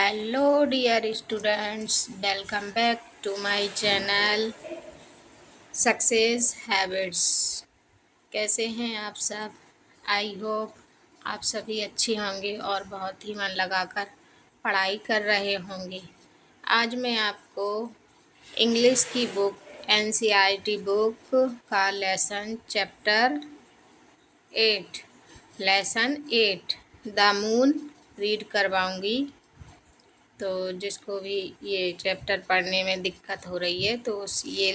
Hello, dear students. Welcome back to my channel Success Habits. कैसे हैं आप सब? आई होप आप सभी अच्छे होंगे और बहुत ही मन लगाकर पढ़ाई कर रहे होंगे। आज मैं आपको इंग्लिश की बुक NCERT बुक का लेसन 8 द मून रीड करवाऊंगी। तो जिसको भी ये चैप्टर पढ़ने में दिक्कत हो रही है तो ये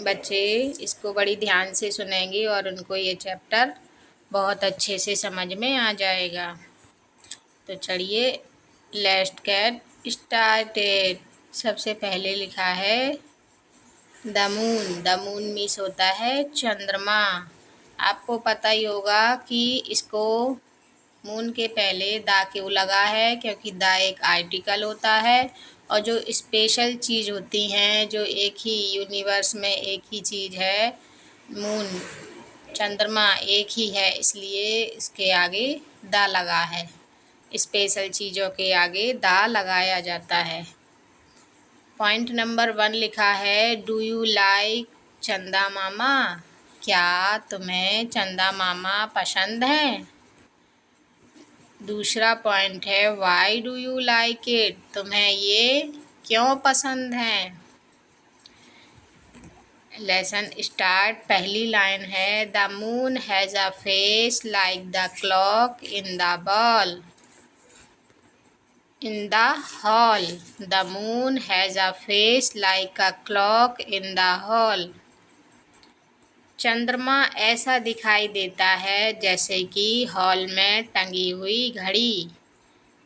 बच्चे इसको बड़ी ध्यान से सुनेंगे और उनको ये चैप्टर बहुत अच्छे से समझ में आ जाएगा। तो चलिए लेट्स गेट स्टार्टेड। सबसे पहले लिखा है द मून मीन्स होता है चंद्रमा। आपको पता ही होगा कि इसको मून के पहले दा क्यों लगा है, क्योंकि दा एक आर्टिकल होता है और जो स्पेशल चीज़ होती हैं, जो एक ही यूनिवर्स में एक ही चीज़ है, मून चंद्रमा एक ही है, इसलिए इसके आगे दा लगा है। स्पेशल चीज़ों के आगे दा लगाया जाता है। पॉइंट नंबर 1 लिखा है डू यू लाइक चंदा मामा। क्या तुम्हें चंदा मामा पसंद हैं? दूसरा पॉइंट है why do you like it. तुम्हें ये क्यों पसंद हैं? Lesson start. पहली लाइन है the moon has a face like the clock in the ball in the hall. The moon has a face like a clock in the hall. चंद्रमा ऐसा दिखाई देता है जैसे कि हॉल में टंगी हुई घड़ी।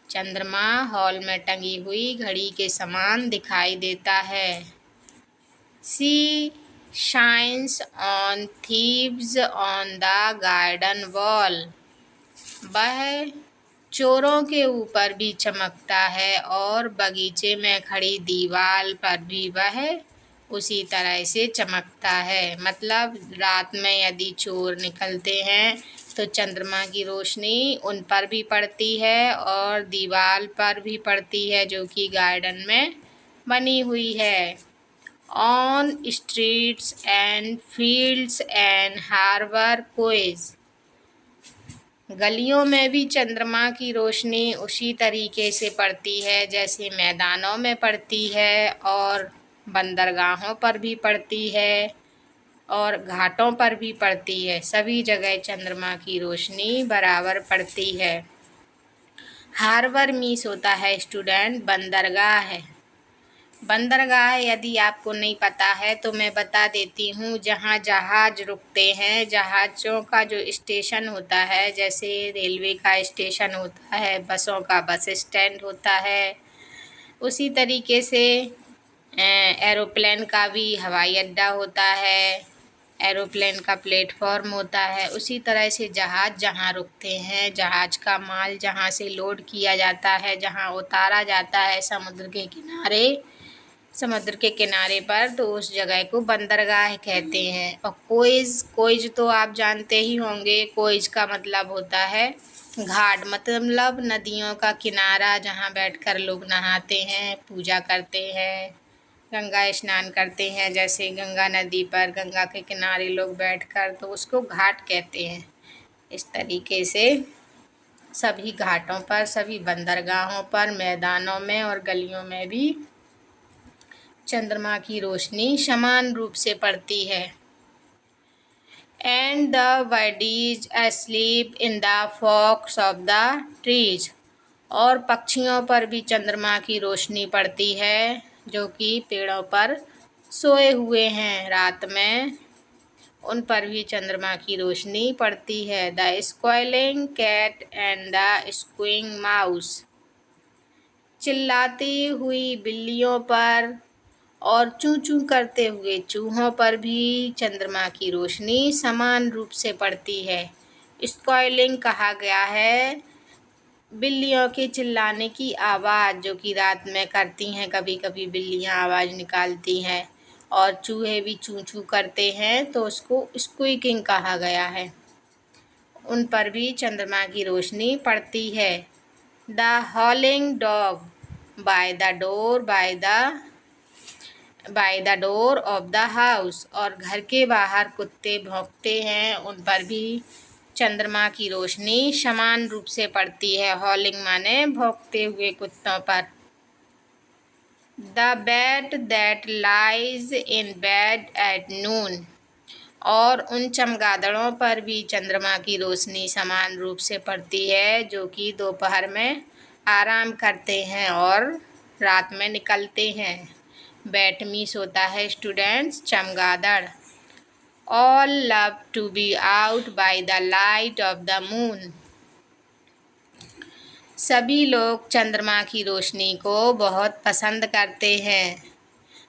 चंद्रमा हॉल में टंगी हुई घड़ी के समान दिखाई देता है। She shines on thieves on the garden wall. वह चोरों के ऊपर भी चमकता है और बगीचे में खड़ी दीवार पर भी वह उसी तरह से चमकता है। मतलब रात में यदि चोर निकलते हैं तो चंद्रमा की रोशनी उन पर भी पड़ती है और दीवार पर भी पड़ती है जो कि गार्डन में बनी हुई है। On streets and fields and harbour quays. गलियों में भी चंद्रमा की रोशनी उसी तरीके से पड़ती है जैसे मैदानों में पड़ती है और बंदरगाहों पर भी पड़ती है और घाटों पर भी पड़ती है। सभी जगह चंद्रमा की रोशनी बराबर पड़ती है। हार्बर मीन्स होता है स्टूडेंट बंदरगाह है। बंदरगाह यदि आपको नहीं पता है तो मैं बता देती हूँ, जहाँ जहाज़ रुकते हैं, जहाज़ों का जो स्टेशन होता है, जैसे रेलवे का स्टेशन होता है, बसों का बस स्टैंड होता है, उसी तरीके से एरोप्लेन का भी हवाई अड्डा होता है, एरोप्लेन का प्लेटफॉर्म होता है। उसी तरह से जहाज़ जहाँ रुकते हैं, जहाज़ का माल जहाँ से लोड किया जाता है, जहाँ उतारा जाता है समुद्र के किनारे पर, तो उस जगह को बंदरगाह कहते हैं। और कोइज तो आप जानते ही होंगे। कोइज का मतलब होता है घाट, मतलब नदियों का किनारा जहाँ बैठकर लोग नहाते हैं, पूजा करते हैं, गंगा स्नान करते हैं। जैसे गंगा नदी पर, गंगा के किनारे लोग बैठकर, तो उसको घाट कहते हैं। इस तरीके से सभी घाटों पर, सभी बंदरगाहों पर, मैदानों में और गलियों में भी चंद्रमा की रोशनी समान रूप से पड़ती है। And the birdies asleep in the forks of the trees. और पक्षियों पर भी चंद्रमा की रोशनी पड़ती है जो कि पेड़ों पर सोए हुए हैं रात में, उन पर भी चंद्रमा की रोशनी पड़ती है। The squalling cat and the squeaking mouse. चिल्लाती हुई बिल्लियों पर और चूं चूं करते हुए चूहों पर भी चंद्रमा की रोशनी समान रूप से पड़ती है। स्क्वालिंग कहा गया है बिल्लियों के चिल्लाने की आवाज़, जो कि रात में करती हैं। कभी कभी बिल्लियां आवाज़ निकालती हैं और चूहे भी चूं चूं करते हैं, तो उसको स्क्वीकिंग कहा गया है। उन पर भी चंद्रमा की रोशनी पड़ती है। The हॉलिंग dog. By the door of the house, और घर के बाहर कुत्ते भौंकते हैं, उन पर भी चंद्रमा की रोशनी समान रूप से पड़ती है। हॉलिंग माने भौंकते हुए कुत्तों पर। The bat that lies in bed at noon, और उन चमगादड़ों पर भी चंद्रमा की रोशनी समान रूप से पड़ती है जो कि दोपहर में आराम करते हैं और रात में निकलते हैं। बैट मीन्स होता है स्टूडेंट्स चमगादड़। All love to be out by the light of the moon, सभी लोग चंद्रमा की रोशनी को बहुत पसंद करते हैं।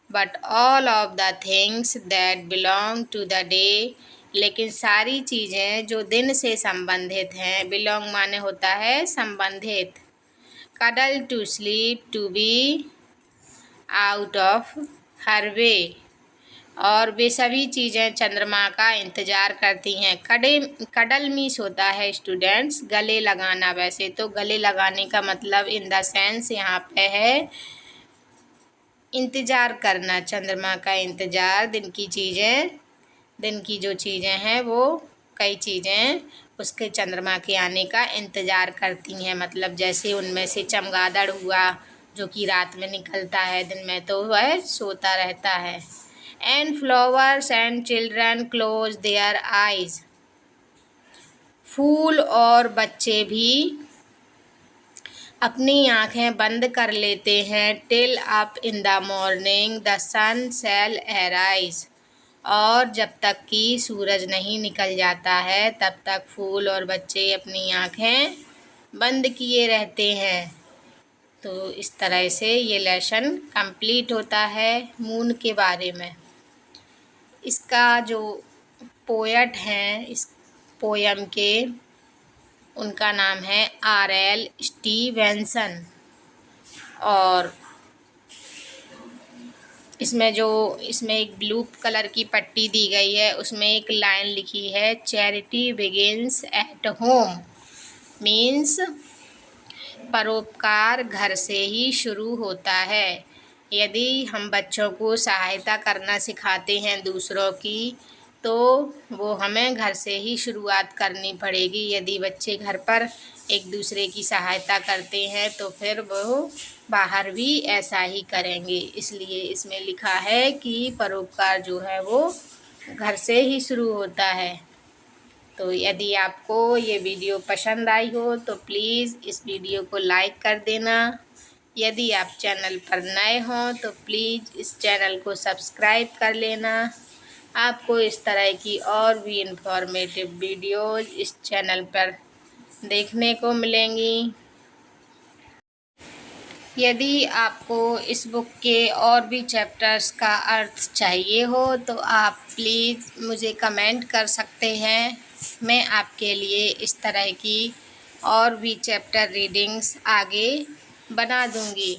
But all of the things that belong to the day, लेकिन सारी चीज़ें जो दिन से संबंधित हैं, बिलोंग माने होता है संबंधित। Cuddle to sleep to be out of her way, और वे सभी चीज़ें चंद्रमा का इंतज़ार करती हैं। कडल मीन्स होता है स्टूडेंट्स गले लगाना। वैसे तो गले लगाने का मतलब इन द सेंस यहाँ पे है इंतज़ार करना, चंद्रमा का इंतज़ार। दिन की जो चीज़ें हैं वो कई चीज़ें उसके चंद्रमा के आने का इंतज़ार करती हैं। मतलब जैसे उनमें से चमगादड़ हुआ जो कि रात में निकलता है, दिन में तो वह सोता रहता है। And flowers and children close their eyes, फूल और बच्चे भी अपनी आँखें बंद कर लेते हैं। Till up in the morning the sun shall arise, और जब तक कि सूरज नहीं निकल जाता है तब तक फूल और बच्चे अपनी आँखें बंद किए रहते हैं। तो इस तरह से ये लेसन कंप्लीट होता है मून के बारे में। इसका जो पोएट हैं इस पोयम के, उनका नाम है R.L. स्टीवेंसन। और इसमें एक ब्लू कलर की पट्टी दी गई है, उसमें एक लाइन लिखी है charity begins at home, means परोपकार घर से ही शुरू होता है। यदि हम बच्चों को सहायता करना सिखाते हैं दूसरों की, तो वो हमें घर से ही शुरुआत करनी पड़ेगी। यदि बच्चे घर पर एक दूसरे की सहायता करते हैं तो फिर वो बाहर भी ऐसा ही करेंगे। इसलिए इसमें लिखा है कि परोपकार जो है वो घर से ही शुरू होता है। तो यदि आपको ये वीडियो पसंद आई हो तो प्लीज़ इस वीडियो को लाइक कर देना। यदि आप चैनल पर नए हों तो प्लीज़ इस चैनल को सब्सक्राइब कर लेना। आपको इस तरह की और भी इन्फॉर्मेटिव वीडियोज़ इस चैनल पर देखने को मिलेंगी। यदि आपको इस बुक के और भी चैप्टर्स का अर्थ चाहिए हो तो आप प्लीज़ मुझे कमेंट कर सकते हैं। मैं आपके लिए इस तरह की और भी चैप्टर रीडिंग्स आगे बना दूंगी।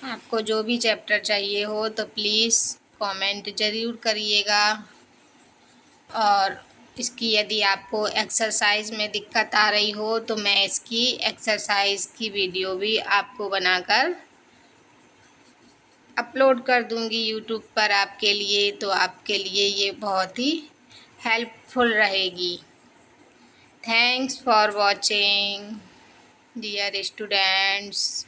आपको जो भी चैप्टर चाहिए हो तो प्लीज़ कमेंट ज़रूर करिएगा। और इसकी यदि आपको एक्सरसाइज में दिक्कत आ रही हो तो मैं इसकी एक्सरसाइज की वीडियो भी आपको बनाकर अपलोड कर दूंगी यूट्यूब पर आपके लिए। तो आपके लिए ये बहुत ही हेल्पफुल रहेगी। Thanks for watching dear students.